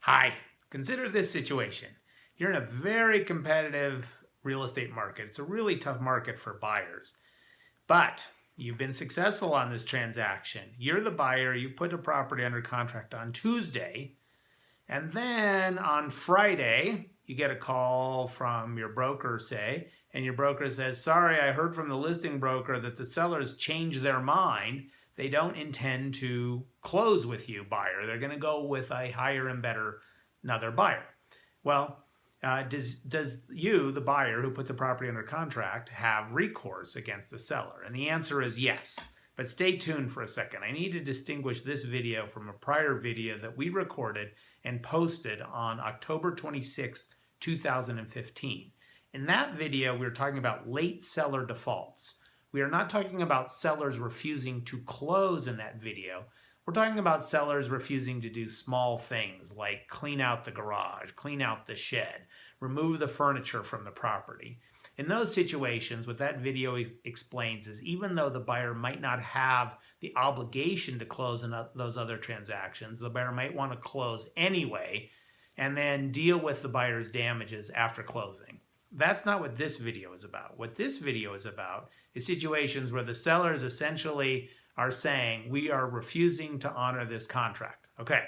Hi, consider this situation. You're in a very competitive real estate market. It's a really tough market for buyers, but you've been successful on this transaction. You're the buyer, you put a property under contract on Tuesday, and then on Friday, you get a call from your broker, say, and your broker says, sorry, I heard from the listing broker that the sellers changed their mind. They don't intend to close with you, buyer. They're going to go with a higher and better another buyer. Well, does you, the buyer who put the property under contract, have recourse against the seller? And the answer is yes. But stay tuned for a second. I need to distinguish this video from a prior video that we recorded and posted on October 26th, 2015. In that video, we were talking about late seller defaults. We are not talking about sellers refusing to close in that video. We're talking about sellers refusing to do small things like clean out the garage, clean out the shed, remove the furniture from the property. In those situations, what that video explains is even though the buyer might not have the obligation to close in those other transactions, the buyer might want to close anyway and then deal with the buyer's damages after closing. That's not what this video is about. What this video is about is situations where the sellers essentially are saying, we are refusing to honor this contract. Okay,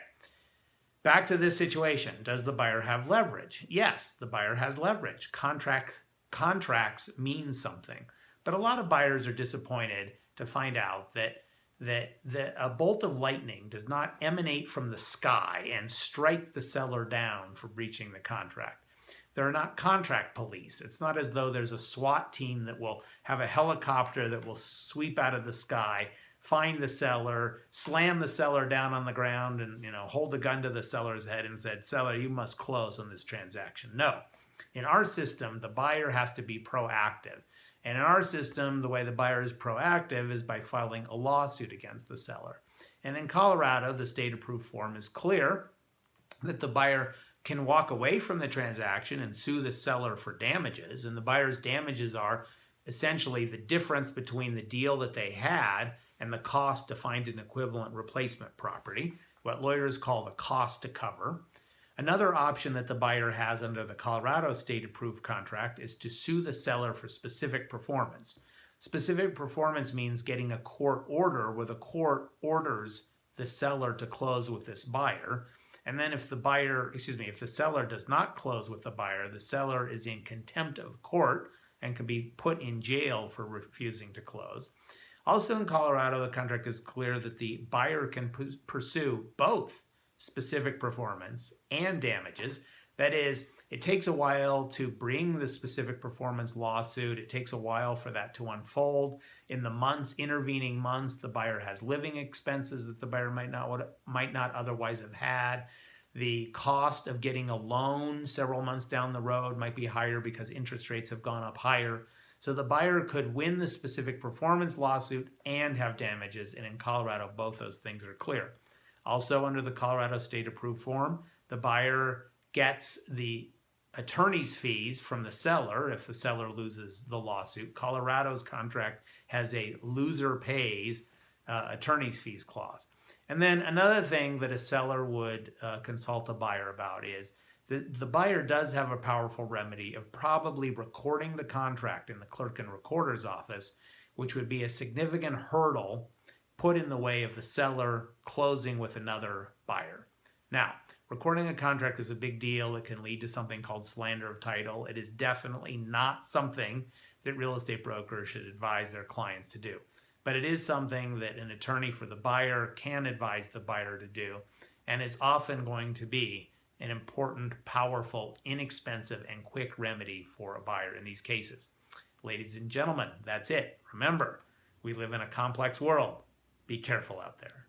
back to this situation. Does the buyer have leverage? Yes, the buyer has leverage. Contracts mean something. But a lot of buyers are disappointed to find out that a bolt of lightning does not emanate from the sky and strike the seller down for breaching the contract. They're not contract police. It's not as though there's a SWAT team that will have a helicopter that will sweep out of the sky, find the seller, slam the seller down on the ground, and hold a gun to the seller's head and said, seller, you must close on this transaction. No. In our system, the buyer has to be proactive. And in our system, the way the buyer is proactive is by filing a lawsuit against the seller. And in Colorado, the state-approved form is clear that the buyer can walk away from the transaction and sue the seller for damages. And the buyer's damages are essentially the difference between the deal that they had and the cost to find an equivalent replacement property, what lawyers call the cost to cover. Another option that the buyer has under the Colorado state-approved contract is to sue the seller for specific performance. Specific performance means getting a court order where the court orders the seller to close with this buyer. And then if the seller does not close with the buyer, the seller is in contempt of court and can be put in jail for refusing to close. Also in Colorado, the contract is clear that the buyer can pursue both specific performance and damages. That is, it takes a while to bring the specific performance lawsuit. It takes a while for that to unfold. In the intervening months, the buyer has living expenses that the buyer might not otherwise have had. The cost of getting a loan several months down the road might be higher because interest rates have gone up higher. So the buyer could win the specific performance lawsuit and have damages. And in Colorado, both those things are clear. Also, under the Colorado state-approved form, the buyer gets the attorney's fees from the seller if the seller loses the lawsuit. Colorado's contract has a loser pays attorney's fees clause. And then another thing that a seller would consult a buyer about is the buyer does have a powerful remedy of probably recording the contract in the clerk and recorder's office, which would be a significant hurdle put in the way of the seller closing with another buyer. Now, recording a contract is a big deal. It can lead to something called slander of title. It is definitely not something that real estate brokers should advise their clients to do. But it is something that an attorney for the buyer can advise the buyer to do, and is often going to be an important, powerful, inexpensive, and quick remedy for a buyer in these cases. Ladies and gentlemen, that's it. Remember, we live in a complex world. Be careful out there.